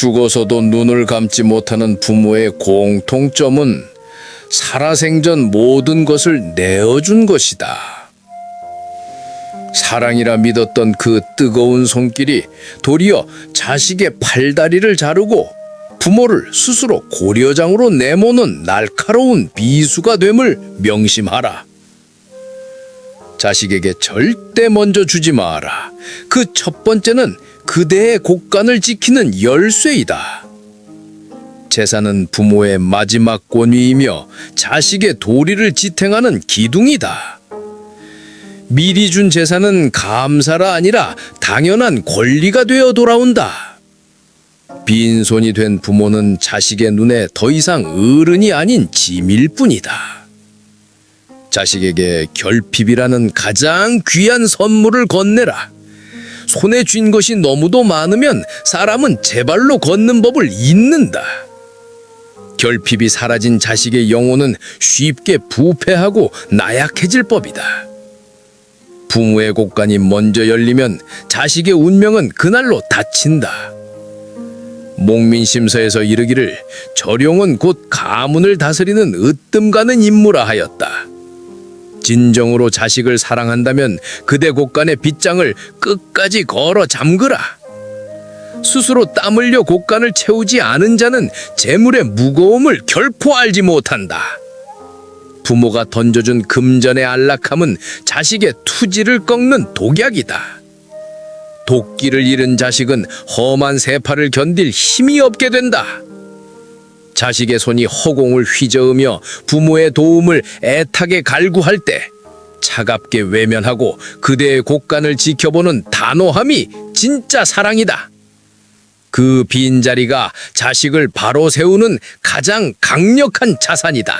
죽어서도 눈을 감지 못하는 부모의 공통점은 살아생전 모든 것을 내어준 것이다. 사랑이라 믿었던 그 뜨거운 손길이 도리어 자식의 팔다리를 자르고 부모를 스스로 고려장으로 내모는 날카로운 비수가 됨을 명심하라. 자식에게 절대 먼저 주지 마라. 그 첫 번째는 그대의 곳간을 지키는 열쇠이다. 재산은 부모의 마지막 권위이며 자식의 도리를 지탱하는 기둥이다. 미리 준 재산은 감사가 아니라 당연한 권리가 되어 돌아온다. 빈손이 된 부모는 자식의 눈에 더 이상 어른이 아닌 짐일 뿐이다. 자식에게 결핍이라는 가장 귀한 선물을 건네라. 손에 쥔 것이 너무도 많으면 사람은 제발로 걷는 법을 잊는다. 결핍이 사라진 자식의 영혼은 쉽게 부패하고 나약해질 법이다. 부모의 곳간이 먼저 열리면 자식의 운명은 그날로 닫힌다. 목민심서에서 이르기를 절용은 곧 가문을 다스리는 으뜸가는 임무라 하였다. 진정으로 자식을 사랑한다면 그대 곳간의 빗장을 끝까지 걸어 잠그라. 스스로 땀 흘려 곳간을 채우지 않은 자는 재물의 무거움을 결코 알지 못한다. 부모가 던져준 금전의 안락함은 자식의 투지를 꺾는 독약이다. 도끼를 잃은 자식은 험한 세파를 견딜 힘이 없게 된다. 자식의 손이 허공을 휘저으며 부모의 도움을 애타게 갈구할 때 차갑게 외면하고 그대의 곳간을 지켜보는 단호함이 진짜 사랑이다. 그 빈자리가 자식을 바로 세우는 가장 강력한 자산이다.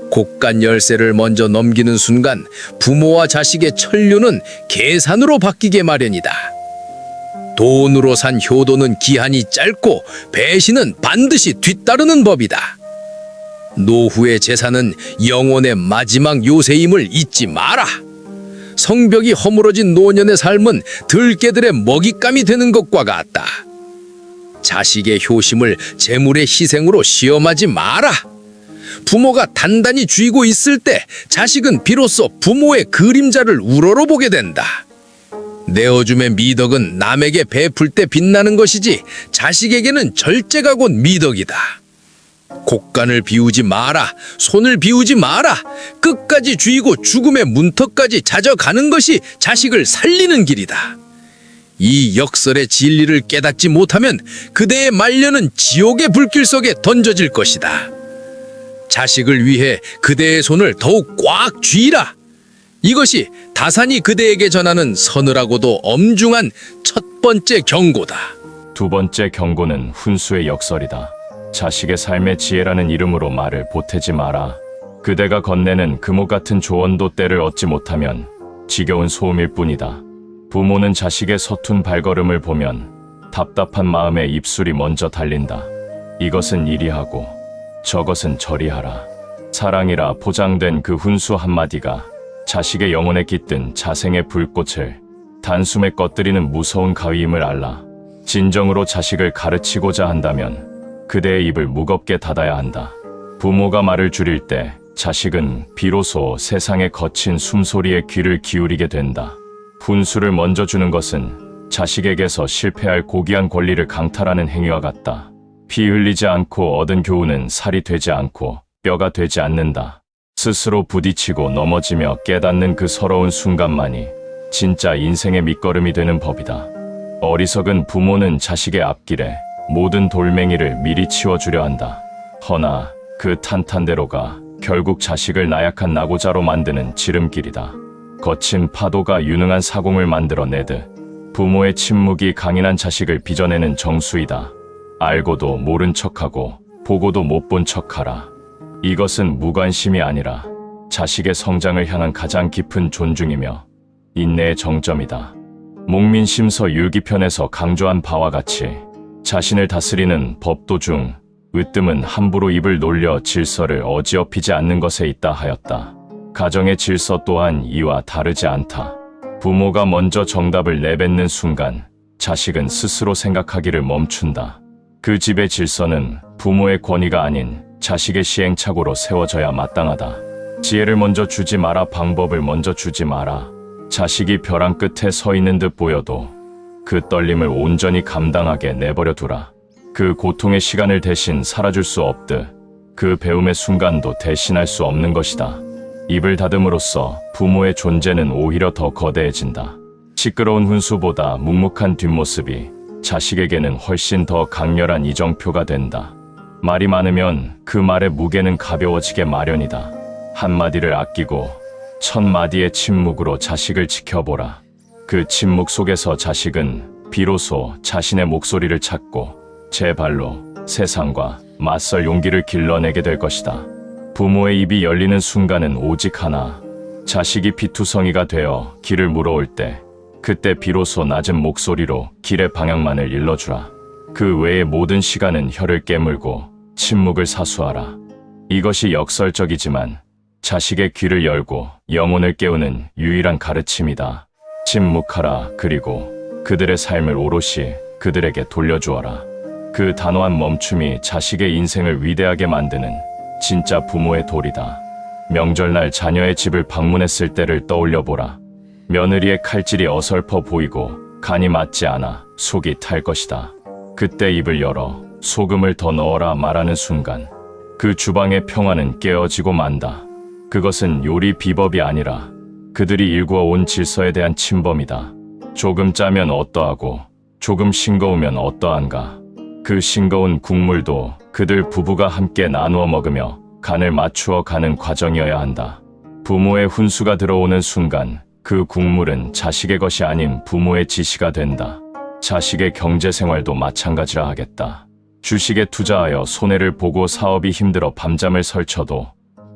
곳간 열쇠를 먼저 넘기는 순간 부모와 자식의 천류는 계산으로 바뀌게 마련이다. 돈으로 산 효도는 기한이 짧고 배신은 반드시 뒤따르는 법이다. 노후의 재산은 영혼의 마지막 요새임을 잊지 마라. 성벽이 허물어진 노년의 삶은 들깨들의 먹잇감이 되는 것과 같다. 자식의 효심을 재물의 희생으로 시험하지 마라. 부모가 단단히 쥐고 있을 때 자식은 비로소 부모의 그림자를 우러러보게 된다. 내어줌의 미덕은 남에게 베풀 때 빛나는 것이지 자식에게는 절제가 곧 미덕이다. 곳간을 비우지 마라. 손을 비우지 마라. 끝까지 쥐고 죽음의 문턱까지 찾아가는 것이 자식을 살리는 길이다. 이 역설의 진리를 깨닫지 못하면 그대의 말년은 지옥의 불길 속에 던져질 것이다. 자식을 위해 그대의 손을 더욱 꽉 쥐라. 이것이 다산이 그대에게 전하는 서늘하고도 엄중한 첫 번째 경고다. 두 번째 경고는 훈수의 역설이다. 자식의 삶의 지혜라는 이름으로 말을 보태지 마라. 그대가 건네는 금옥 같은 조언도 때를 얻지 못하면 지겨운 소음일 뿐이다. 부모는 자식의 서툰 발걸음을 보면 답답한 마음에 입술이 먼저 달린다. 이것은 이리 하고 저것은 저리 하라. 사랑이라 포장된 그 훈수 한마디가 자식의 영혼에 깃든 자생의 불꽃을 단숨에 꺼뜨리는 무서운 가위임을 알라. 진정으로 자식을 가르치고자 한다면 그대의 입을 무겁게 닫아야 한다. 부모가 말을 줄일 때 자식은 비로소 세상의 거친 숨소리에 귀를 기울이게 된다. 훈수를 먼저 주는 것은 자식에게서 실패할 고귀한 권리를 강탈하는 행위와 같다. 피 흘리지 않고 얻은 교훈은 살이 되지 않고 뼈가 되지 않는다. 스스로 부딪히고 넘어지며 깨닫는 그 서러운 순간만이 진짜 인생의 밑거름이 되는 법이다. 어리석은 부모는 자식의 앞길에 모든 돌멩이를 미리 치워주려 한다. 허나 그 탄탄대로가 결국 자식을 나약한 낙오자로 만드는 지름길이다. 거친 파도가 유능한 사공을 만들어내듯 부모의 침묵이 강인한 자식을 빚어내는 정수이다. 알고도 모른 척하고 보고도 못 본 척하라. 이것은 무관심이 아니라 자식의 성장을 향한 가장 깊은 존중이며 인내의 정점이다. 목민심서 율기편에서 강조한 바와 같이 자신을 다스리는 법도 중 으뜸은 함부로 입을 놀려 질서를 어지럽히지 않는 것에 있다 하였다. 가정의 질서 또한 이와 다르지 않다. 부모가 먼저 정답을 내뱉는 순간 자식은 스스로 생각하기를 멈춘다. 그 집의 질서는 부모의 권위가 아닌 자식의 시행착오로 세워져야 마땅하다. 지혜를 먼저 주지 마라, 방법을 먼저 주지 마라. 자식이 벼랑 끝에 서 있는 듯 보여도 그 떨림을 온전히 감당하게 내버려 두라. 그 고통의 시간을 대신 살아줄 수 없듯 그 배움의 순간도 대신할 수 없는 것이다. 입을 닫음으로써 부모의 존재는 오히려 더 거대해진다. 시끄러운 훈수보다 묵묵한 뒷모습이 자식에게는 훨씬 더 강렬한 이정표가 된다. 말이 많으면 그 말의 무게는 가벼워지게 마련이다. 한마디를 아끼고 천마디의 침묵으로 자식을 지켜보라. 그 침묵 속에서 자식은 비로소 자신의 목소리를 찾고 제 발로 세상과 맞설 용기를 길러내게 될 것이다. 부모의 입이 열리는 순간은 오직 하나. 자식이 피투성이가 되어 길을 물어올 때, 그때 비로소 낮은 목소리로 길의 방향만을 일러주라. 그 외의 모든 시간은 혀를 깨물고 침묵을 사수하라. 이것이 역설적이지만 자식의 귀를 열고 영혼을 깨우는 유일한 가르침이다. 침묵하라. 그리고 그들의 삶을 오롯이 그들에게 돌려주어라. 그 단호한 멈춤이 자식의 인생을 위대하게 만드는 진짜 부모의 도리다. 명절날 자녀의 집을 방문했을 때를 떠올려보라. 며느리의 칼질이 어설퍼 보이고 간이 맞지 않아 속이 탈 것이다. 그때 입을 열어 소금을 더 넣어라 말하는 순간 그 주방의 평화는 깨어지고 만다. 그것은 요리 비법이 아니라 그들이 일구어 온 질서에 대한 침범이다. 조금 짜면 어떠하고 조금 싱거우면 어떠한가. 그 싱거운 국물도 그들 부부가 함께 나누어 먹으며 간을 맞추어 가는 과정이어야 한다. 부모의 훈수가 들어오는 순간 그 국물은 자식의 것이 아닌 부모의 지시가 된다. 자식의 경제생활도 마찬가지라 하겠다. 주식에 투자하여 손해를 보고 사업이 힘들어 밤잠을 설쳐도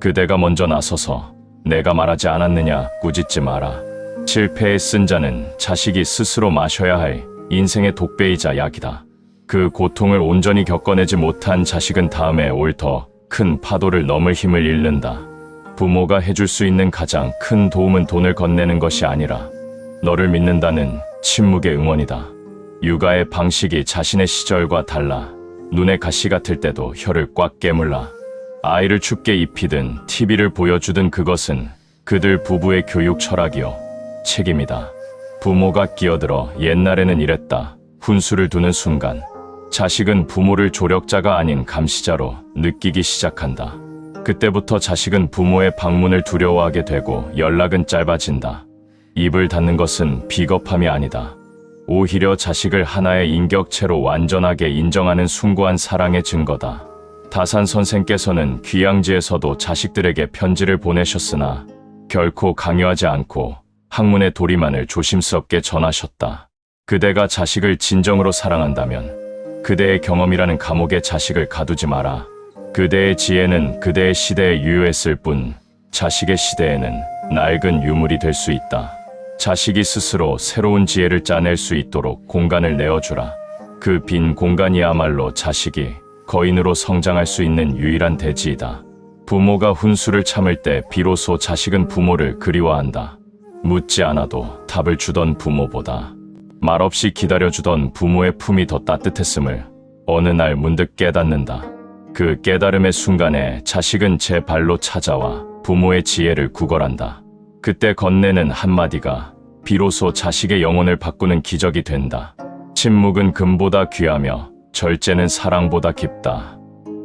그대가 먼저 나서서 내가 말하지 않았느냐 꾸짖지 마라. 실패에 쓴 자는 자식이 스스로 마셔야 할 인생의 독배이자 약이다. 그 고통을 온전히 겪어내지 못한 자식은 다음에 올 더 큰 파도를 넘을 힘을 잃는다. 부모가 해줄 수 있는 가장 큰 도움은 돈을 건네는 것이 아니라 너를 믿는다는 침묵의 응원이다. 육아의 방식이 자신의 시절과 달라 눈에 가시 같을 때도 혀를 꽉 깨물라. 아이를 춥게 입히든 TV를 보여주든 그것은 그들 부부의 교육 철학이요 책임이다. 부모가 끼어들어 옛날에는 이랬다. 훈수를 두는 순간 자식은 부모를 조력자가 아닌 감시자로 느끼기 시작한다. 그때부터 자식은 부모의 방문을 두려워하게 되고 연락은 짧아진다. 입을 닫는 것은 비겁함이 아니다. 오히려 자식을 하나의 인격체로 완전하게 인정하는 숭고한 사랑의 증거다. 다산 선생께서는 귀양지에서도 자식들에게 편지를 보내셨으나 결코 강요하지 않고 학문의 도리만을 조심스럽게 전하셨다. 그대가 자식을 진정으로 사랑한다면 그대의 경험이라는 감옥에 자식을 가두지 마라. 그대의 지혜는 그대의 시대에 유효했을 뿐 자식의 시대에는 낡은 유물이 될 수 있다. 자식이 스스로 새로운 지혜를 짜낼 수 있도록 공간을 내어주라. 그 빈 공간이야말로 자식이 거인으로 성장할 수 있는 유일한 대지이다. 부모가 훈수를 참을 때 비로소 자식은 부모를 그리워한다. 묻지 않아도 답을 주던 부모보다 말없이 기다려주던 부모의 품이 더 따뜻했음을 어느 날 문득 깨닫는다. 그 깨달음의 순간에 자식은 제 발로 찾아와 부모의 지혜를 구걸한다. 그때 건네는 한마디가 비로소 자식의 영혼을 바꾸는 기적이 된다. 침묵은 금보다 귀하며 절제는 사랑보다 깊다.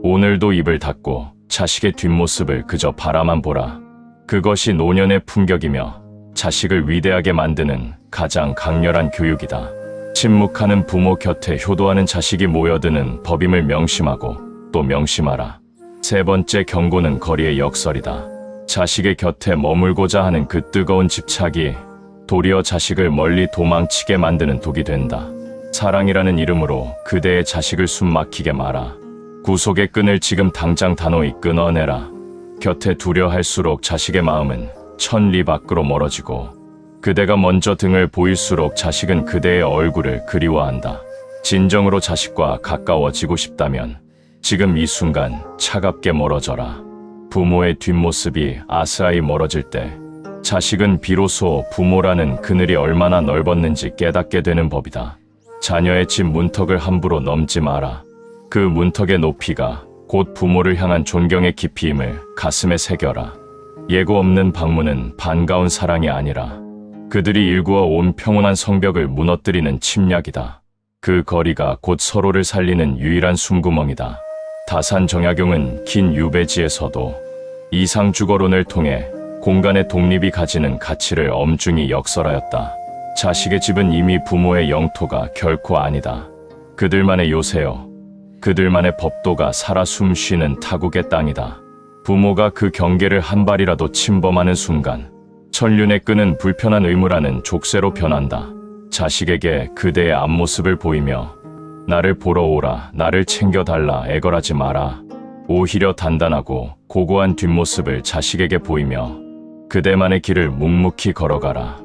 오늘도 입을 닫고 자식의 뒷모습을 그저 바라만 보라. 그것이 노년의 품격이며 자식을 위대하게 만드는 가장 강렬한 교육이다. 침묵하는 부모 곁에 효도하는 자식이 모여드는 법임을 명심하고 또 명심하라. 세 번째 경고는 거리의 역설이다. 자식의 곁에 머물고자 하는 그 뜨거운 집착이 도리어 자식을 멀리 도망치게 만드는 독이 된다. 사랑이라는 이름으로 그대의 자식을 숨막히게 마라. 구속의 끈을 지금 당장 단호히 끊어내라. 곁에 두려 할수록 자식의 마음은 천리 밖으로 멀어지고 그대가 먼저 등을 보일수록 자식은 그대의 얼굴을 그리워한다. 진정으로 자식과 가까워지고 싶다면 지금 이 순간 차갑게 멀어져라. 부모의 뒷모습이 아스아이 멀어질 때 자식은 비로소 부모라는 그늘이 얼마나 넓었는지 깨닫게 되는 법이다. 자녀의 집 문턱을 함부로 넘지 마라. 그 문턱의 높이가 곧 부모를 향한 존경의 깊이임을 가슴에 새겨라. 예고 없는 방문은 반가운 사랑이 아니라 그들이 일구어 온 평온한 성벽을 무너뜨리는 침략이다. 그 거리가 곧 서로를 살리는 유일한 숨구멍이다. 다산 정약용은 긴 유배지에서도 이상주거론을 통해 공간의 독립이 가지는 가치를 엄중히 역설하였다. 자식의 집은 이미 부모의 영토가 결코 아니다. 그들만의 요새요. 그들만의 법도가 살아 숨쉬는 타국의 땅이다. 부모가 그 경계를 한 발이라도 침범하는 순간 천륜에 끄는 불편한 의무라는 족쇄로 변한다. 자식에게 그대의 앞모습을 보이며 나를 보러 오라, 나를 챙겨달라 애걸하지 마라. 오히려 단단하고 고고한 뒷모습을 자식에게 보이며 그대만의 길을 묵묵히 걸어가라.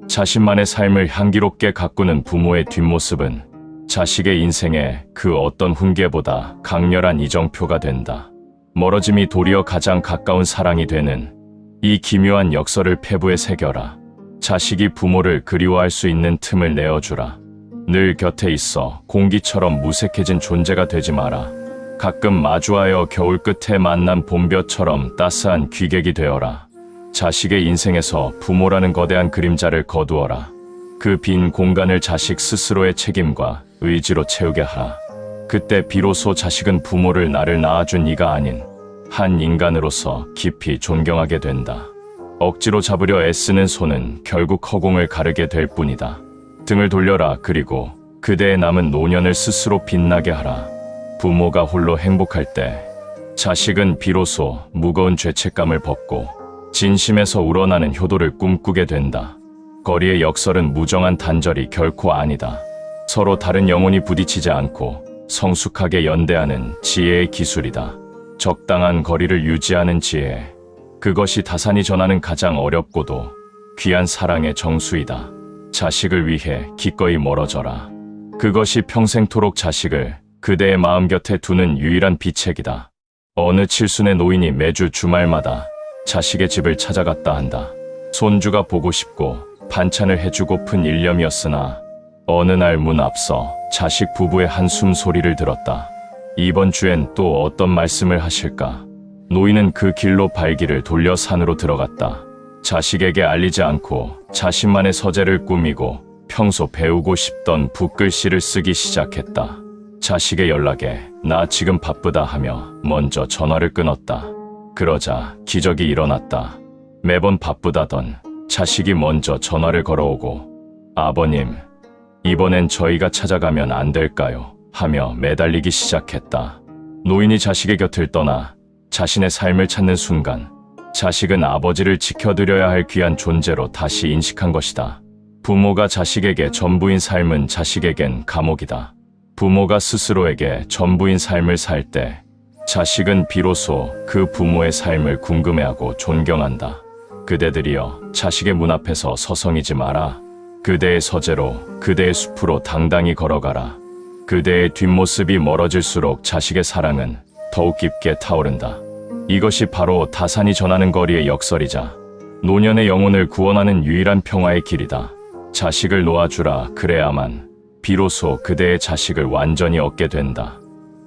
자신만의 삶을 향기롭게 가꾸는 부모의 뒷모습은 자식의 인생에 그 어떤 훈계보다 강렬한 이정표가 된다. 멀어짐이 도리어 가장 가까운 사랑이 되는 이 기묘한 역설을 폐부에 새겨라. 자식이 부모를 그리워할 수 있는 틈을 내어주라. 늘 곁에 있어 공기처럼 무색해진 존재가 되지 마라. 가끔 마주하여 겨울 끝에 만난 봄볕처럼 따스한 귀객이 되어라. 자식의 인생에서 부모라는 거대한 그림자를 거두어라. 그 빈 공간을 자식 스스로의 책임과 의지로 채우게 하라. 그때 비로소 자식은 부모를 나를 낳아준 이가 아닌 한 인간으로서 깊이 존경하게 된다. 억지로 잡으려 애쓰는 손은 결국 허공을 가르게 될 뿐이다. 등을 돌려라. 그리고 그대의 남은 노년을 스스로 빛나게 하라. 부모가 홀로 행복할 때 자식은 비로소 무거운 죄책감을 벗고 진심에서 우러나는 효도를 꿈꾸게 된다. 거리의 역설은 무정한 단절이 결코 아니다. 서로 다른 영혼이 부딪히지 않고 성숙하게 연대하는 지혜의 기술이다. 적당한 거리를 유지하는 지혜. 그것이 다산이 전하는 가장 어렵고도 귀한 사랑의 정수이다. 자식을 위해 기꺼이 멀어져라. 그것이 평생토록 자식을 그대의 마음 곁에 두는 유일한 비책이다. 어느 칠순의 노인이 매주 주말마다 자식의 집을 찾아갔다 한다. 손주가 보고 싶고 반찬을 해주고픈 일념이었으나 어느 날 문 앞서 자식 부부의 한숨 소리를 들었다. 이번 주엔 또 어떤 말씀을 하실까? 노인은 그 길로 발길을 돌려 산으로 들어갔다. 자식에게 알리지 않고 자신만의 서재를 꾸미고 평소 배우고 싶던 붓글씨를 쓰기 시작했다. 자식의 연락에 나 지금 바쁘다 하며 먼저 전화를 끊었다. 그러자 기적이 일어났다. 매번 바쁘다던 자식이 먼저 전화를 걸어오고 아버님, 이번엔 저희가 찾아가면 안 될까요? 하며 매달리기 시작했다. 노인이 자식의 곁을 떠나 자신의 삶을 찾는 순간 자식은 아버지를 지켜드려야 할 귀한 존재로 다시 인식한 것이다. 부모가 자식에게 전부인 삶은 자식에겐 감옥이다. 부모가 스스로에게 전부인 삶을 살 때 자식은 비로소 그 부모의 삶을 궁금해하고 존경한다. 그대들이여 자식의 문 앞에서 서성이지 마라. 그대의 서재로 그대의 숲으로 당당히 걸어가라. 그대의 뒷모습이 멀어질수록 자식의 사랑은 더욱 깊게 타오른다. 이것이 바로 다산이 전하는 거리의 역설이자 노년의 영혼을 구원하는 유일한 평화의 길이다. 자식을 놓아주라. 그래야만 비로소 그대의 자식을 완전히 얻게 된다.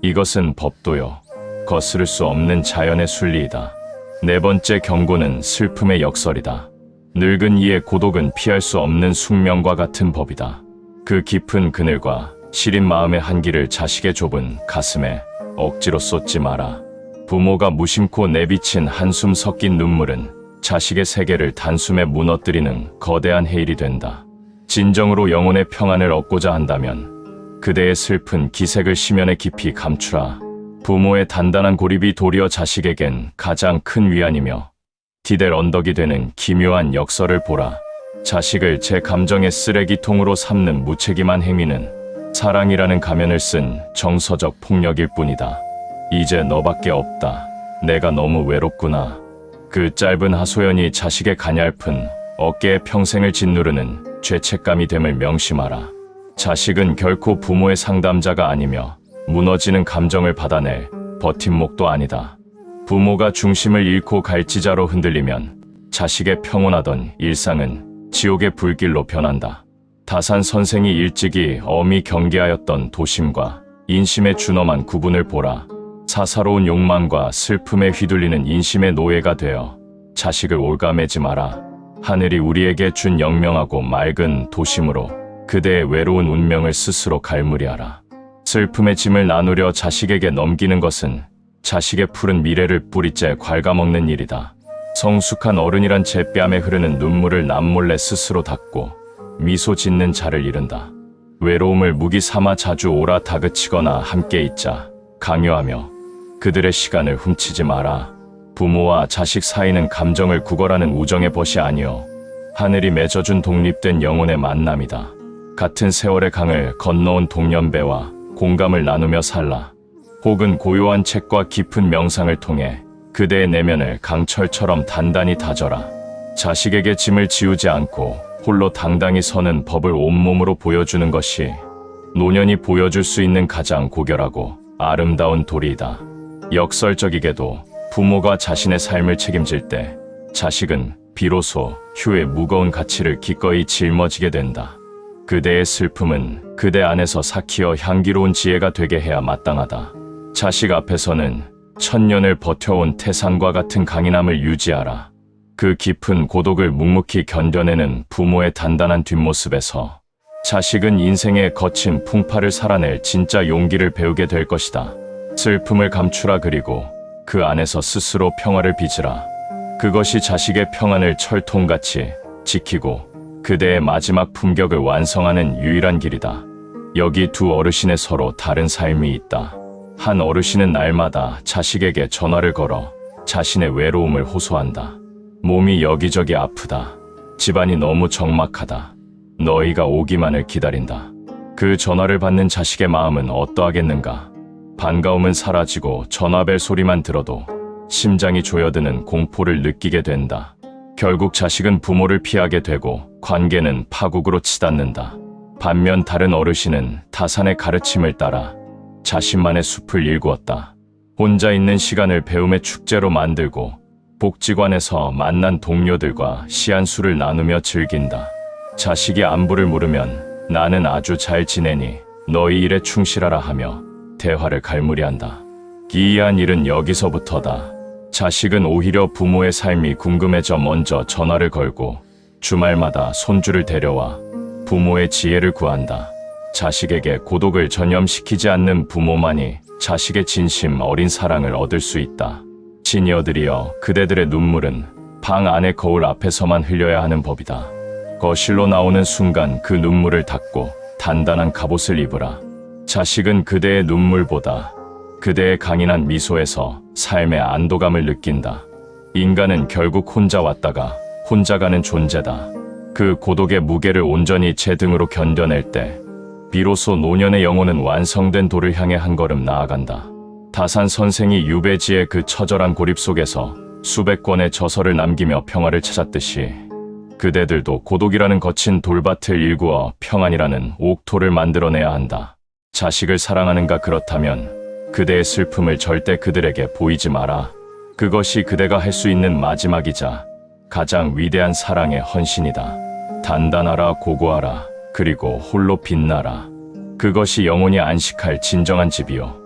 이것은 법도요. 거스를 수 없는 자연의 순리이다. 네 번째 경고는 슬픔의 역설이다. 늙은 이의 고독은 피할 수 없는 숙명과 같은 법이다. 그 깊은 그늘과 시린 마음의 한기를 자식의 좁은 가슴에 억지로 쏟지 마라. 부모가 무심코 내비친 한숨 섞인 눈물은 자식의 세계를 단숨에 무너뜨리는 거대한 해일이 된다. 진정으로 영혼의 평안을 얻고자 한다면 그대의 슬픈 기색을 심연에 깊이 감추라. 부모의 단단한 고립이 도리어 자식에겐 가장 큰 위안이며 디델 언덕이 되는 기묘한 역설을 보라. 자식을 제 감정의 쓰레기통으로 삼는 무책임한 행위는 사랑이라는 가면을 쓴 정서적 폭력일 뿐이다. 이제 너밖에 없다. 내가 너무 외롭구나. 그 짧은 하소연이 자식의 가냘픈 어깨에 평생을 짓누르는 죄책감이 됨을 명심하라. 자식은 결코 부모의 상담자가 아니며 무너지는 감정을 받아낼 버팀목도 아니다. 부모가 중심을 잃고 갈지자로 흔들리면 자식의 평온하던 일상은 지옥의 불길로 변한다. 다산 선생이 일찍이 엄히 경계하였던 도심과 인심의 준엄한 구분을 보라. 사사로운 욕망과 슬픔에 휘둘리는 인심의 노예가 되어 자식을 올가매지 마라. 하늘이 우리에게 준 영명하고 맑은 도심으로 그대의 외로운 운명을 스스로 갈무리하라. 슬픔의 짐을 나누려 자식에게 넘기는 것은 자식의 푸른 미래를 뿌리째 갉아먹는 일이다. 성숙한 어른이란 제 뺨에 흐르는 눈물을 남몰래 스스로 닦고 미소 짓는 자를 잃은다. 외로움을 무기 삼아 자주 오라 다그치거나 함께 있자 강요하며 그들의 시간을 훔치지 마라. 부모와 자식 사이는 감정을 구걸하는 우정의 벗이 아니요 하늘이 맺어준 독립된 영혼의 만남이다. 같은 세월의 강을 건너온 동년배와 공감을 나누며 살라. 혹은 고요한 책과 깊은 명상을 통해 그대의 내면을 강철처럼 단단히 다져라. 자식에게 짐을 지우지 않고 홀로 당당히 서는 법을 온몸으로 보여주는 것이 노년이 보여줄 수 있는 가장 고결하고 아름다운 도리이다. 역설적이게도 부모가 자신의 삶을 책임질 때 자식은 비로소 휴의 무거운 가치를 기꺼이 짊어지게 된다. 그대의 슬픔은 그대 안에서 삭히어 향기로운 지혜가 되게 해야 마땅하다. 자식 앞에서는 천년을 버텨온 태산과 같은 강인함을 유지하라. 그 깊은 고독을 묵묵히 견뎌내는 부모의 단단한 뒷모습에서 자식은 인생의 거친 풍파를 살아낼 진짜 용기를 배우게 될 것이다. 슬픔을 감추라. 그리고 그 안에서 스스로 평화를 빚으라. 그것이 자식의 평안을 철통같이 지키고 그대의 마지막 품격을 완성하는 유일한 길이다. 여기 두 어르신의 서로 다른 삶이 있다. 한 어르신은 날마다 자식에게 전화를 걸어 자신의 외로움을 호소한다. 몸이 여기저기 아프다. 집안이 너무 적막하다. 너희가 오기만을 기다린다. 그 전화를 받는 자식의 마음은 어떠하겠는가. 반가움은 사라지고 전화벨 소리만 들어도 심장이 조여드는 공포를 느끼게 된다. 결국 자식은 부모를 피하게 되고 관계는 파국으로 치닫는다. 반면 다른 어르신은 다산의 가르침을 따라 자신만의 숲을 일구었다. 혼자 있는 시간을 배움의 축제로 만들고 복지관에서 만난 동료들과 시한수를 나누며 즐긴다. 자식이 안부를 물으면 나는 아주 잘 지내니 너희 일에 충실하라 하며 대화를 갈무리한다. 기이한 일은 여기서부터다. 자식은 오히려 부모의 삶이 궁금해져 먼저 전화를 걸고 주말마다 손주를 데려와 부모의 지혜를 구한다. 자식에게 고독을 전염시키지 않는 부모만이 자식의 진심 어린 사랑을 얻을 수 있다. 시니어들이여, 그대들의 눈물은 방 안의 거울 앞에서만 흘려야 하는 법이다. 거실로 나오는 순간 그 눈물을 닦고 단단한 갑옷을 입으라. 자식은 그대의 눈물보다 그대의 강인한 미소에서 삶의 안도감을 느낀다. 인간은 결국 혼자 왔다가 혼자 가는 존재다. 그 고독의 무게를 온전히 제 등으로 견뎌낼 때 비로소 노년의 영혼은 완성된 도를 향해 한 걸음 나아간다. 다산 선생이 유배지의 그 처절한 고립 속에서 수백 권의 저서를 남기며 평화를 찾았듯이 그대들도 고독이라는 거친 돌밭을 일구어 평안이라는 옥토를 만들어내야 한다. 자식을 사랑하는가? 그렇다면 그대의 슬픔을 절대 그들에게 보이지 마라. 그것이 그대가 할 수 있는 마지막이자 가장 위대한 사랑의 헌신이다. 단단하라, 고고하라, 그리고 홀로 빛나라. 그것이 영혼이 안식할 진정한 집이요,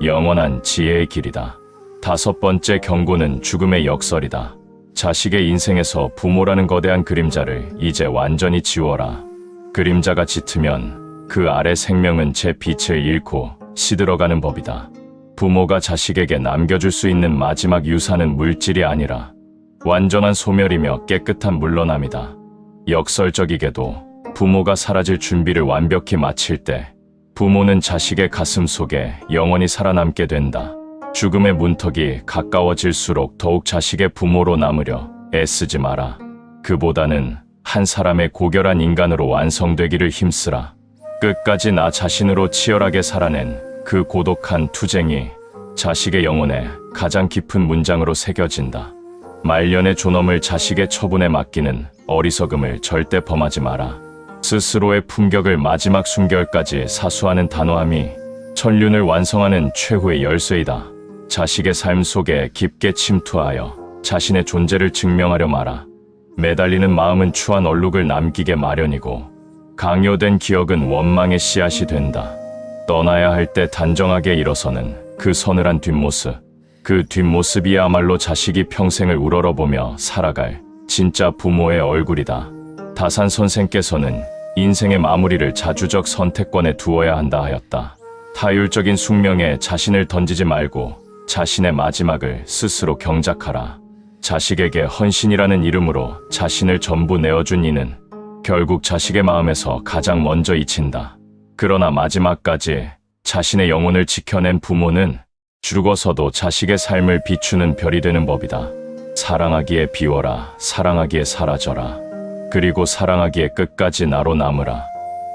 영원한 지혜의 길이다. 5번째 경고는 죽음의 역설이다. 자식의 인생에서 부모라는 거대한 그림자를 이제 완전히 지워라. 그림자가 짙으면 그 아래 생명은 제 빛을 잃고 시들어가는 법이다. 부모가 자식에게 남겨줄 수 있는 마지막 유산은 물질이 아니라 완전한 소멸이며 깨끗한 물러남이다. 역설적이게도 부모가 사라질 준비를 완벽히 마칠 때 부모는 자식의 가슴 속에 영원히 살아남게 된다. 죽음의 문턱이 가까워질수록 더욱 자식의 부모로 남으려 애쓰지 마라. 그보다는 한 사람의 고결한 인간으로 완성되기를 힘쓰라. 끝까지 나 자신으로 치열하게 살아낸 그 고독한 투쟁이 자식의 영혼에 가장 깊은 문장으로 새겨진다. 말년의 존엄을 자식의 처분에 맡기는 어리석음을 절대 범하지 마라. 스스로의 품격을 마지막 숨결까지 사수하는 단호함이 천륜을 완성하는 최후의 열쇠이다. 자식의 삶 속에 깊게 침투하여 자신의 존재를 증명하려 마라. 매달리는 마음은 추한 얼룩을 남기게 마련이고 강요된 기억은 원망의 씨앗이 된다. 떠나야 할 때 단정하게 일어서는 그 서늘한 뒷모습. 그 뒷모습이야말로 자식이 평생을 우러러보며 살아갈 진짜 부모의 얼굴이다. 다산 선생께서는 인생의 마무리를 자주적 선택권에 두어야 한다 하였다. 타율적인 숙명에 자신을 던지지 말고 자신의 마지막을 스스로 경작하라. 자식에게 헌신이라는 이름으로 자신을 전부 내어준 이는 결국 자식의 마음에서 가장 먼저 잊힌다. 그러나 마지막까지 자신의 영혼을 지켜낸 부모는 죽어서도 자식의 삶을 비추는 별이 되는 법이다. 사랑하기에 비워라, 사랑하기에 사라져라. 그리고 사랑하기에 끝까지 나로 남으라.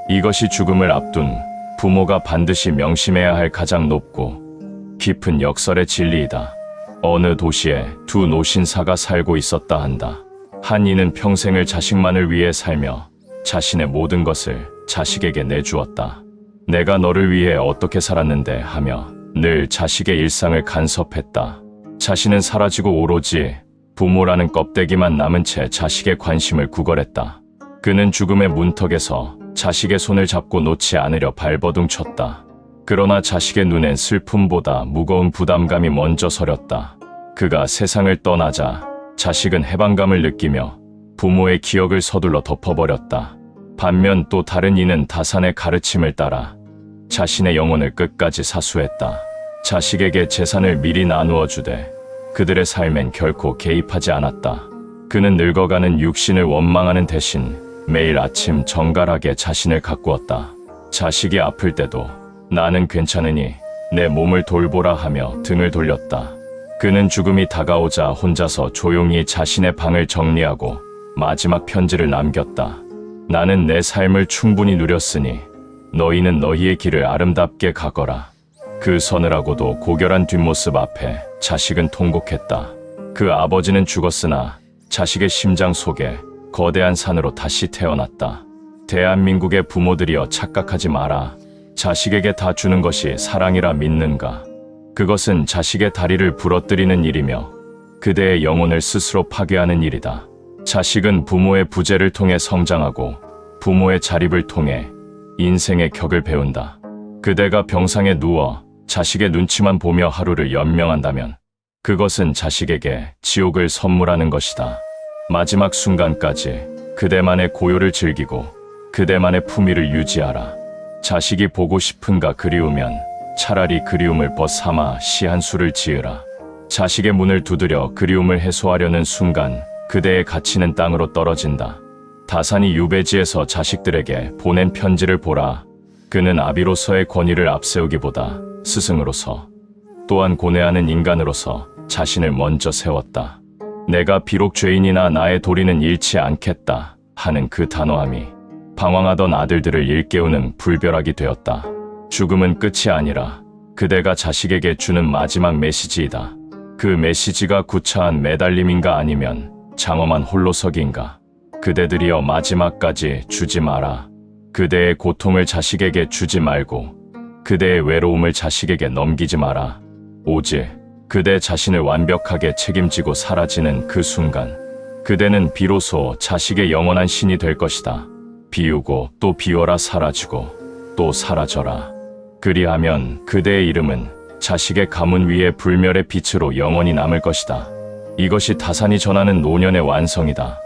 이것이 죽음을 앞둔 부모가 반드시 명심해야 할 가장 높고 깊은 역설의 진리이다. 어느 도시에 두 노신사가 살고 있었다 한다. 한 이는 평생을 자식만을 위해 살며 자신의 모든 것을 자식에게 내주었다. 내가 너를 위해 어떻게 살았는데 하며 늘 자식의 일상을 간섭했다. 자신은 사라지고 오로지 부모라는 껍데기만 남은 채 자식의 관심을 구걸했다. 그는 죽음의 문턱에서 자식의 손을 잡고 놓지 않으려 발버둥 쳤다. 그러나 자식의 눈엔 슬픔보다 무거운 부담감이 먼저 서렸다. 그가 세상을 떠나자 자식은 해방감을 느끼며 부모의 기억을 서둘러 덮어버렸다. 반면 또 다른 이는 다산의 가르침을 따라 자신의 영혼을 끝까지 사수했다. 자식에게 재산을 미리 나누어 주되 그들의 삶엔 결코 개입하지 않았다. 그는 늙어가는 육신을 원망하는 대신 매일 아침 정갈하게 자신을 가꾸었다. 자식이 아플 때도 나는 괜찮으니 내 몸을 돌보라 하며 등을 돌렸다. 그는 죽음이 다가오자 혼자서 조용히 자신의 방을 정리하고 마지막 편지를 남겼다. 나는 내 삶을 충분히 누렸으니 너희는 너희의 길을 아름답게 가거라. 그 서늘하고도 고결한 뒷모습 앞에 자식은 통곡했다. 그 아버지는 죽었으나 자식의 심장 속에 거대한 산으로 다시 태어났다. 대한민국의 부모들이여 착각하지 마라. 자식에게 다 주는 것이 사랑이라 믿는가? 그것은 자식의 다리를 부러뜨리는 일이며 그대의 영혼을 스스로 파괴하는 일이다. 자식은 부모의 부재를 통해 성장하고 부모의 자립을 통해 인생의 격을 배운다. 그대가 병상에 누워 자식의 눈치만 보며 하루를 연명한다면 그것은 자식에게 지옥을 선물하는 것이다. 마지막 순간까지 그대만의 고요를 즐기고 그대만의 품위를 유지하라. 자식이 보고 싶은가 그리우면 차라리 그리움을 벗삼아 시 한 수를 지으라. 자식의 문을 두드려 그리움을 해소하려는 순간 그대의 가치는 땅으로 떨어진다. 다산이 유배지에서 자식들에게 보낸 편지를 보라. 그는 아비로서의 권위를 앞세우기보다 스승으로서 또한 고뇌하는 인간으로서 자신을 먼저 세웠다. 내가 비록 죄인이나 나의 도리는 잃지 않겠다 하는 그 단호함이 방황하던 아들들을 일깨우는 불벼락이 되었다. 죽음은 끝이 아니라 그대가 자식에게 주는 마지막 메시지이다. 그 메시지가 구차한 매달림인가 아니면 장엄한 홀로서기인가? 그대들이여 마지막까지 주지 마라. 그대의 고통을 자식에게 주지 말고 그대의 외로움을 자식에게 넘기지 마라. 오직 그대 자신을 완벽하게 책임지고 사라지는 그 순간 그대는 비로소 자식의 영원한 신이 될 것이다. 비우고 또 비워라 사라지고 또 사라져라. 그리하면 그대의 이름은 자식의 가문 위에 불멸의 빛으로 영원히 남을 것이다. 이것이 다산이 전하는 노년의 완성이다.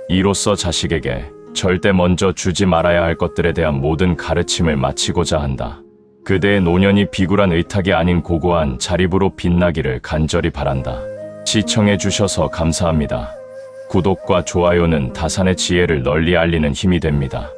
이로써 자식에게 절대 먼저 주지 말아야 할 것들에 대한 모든 가르침을 마치고자 한다. 그대의 노년이 비굴한 의탁이 아닌 고고한 자립으로 빛나기를 간절히 바란다. 시청해 주셔서 감사합니다. 구독과 좋아요는 다산의 지혜를 널리 알리는 힘이 됩니다.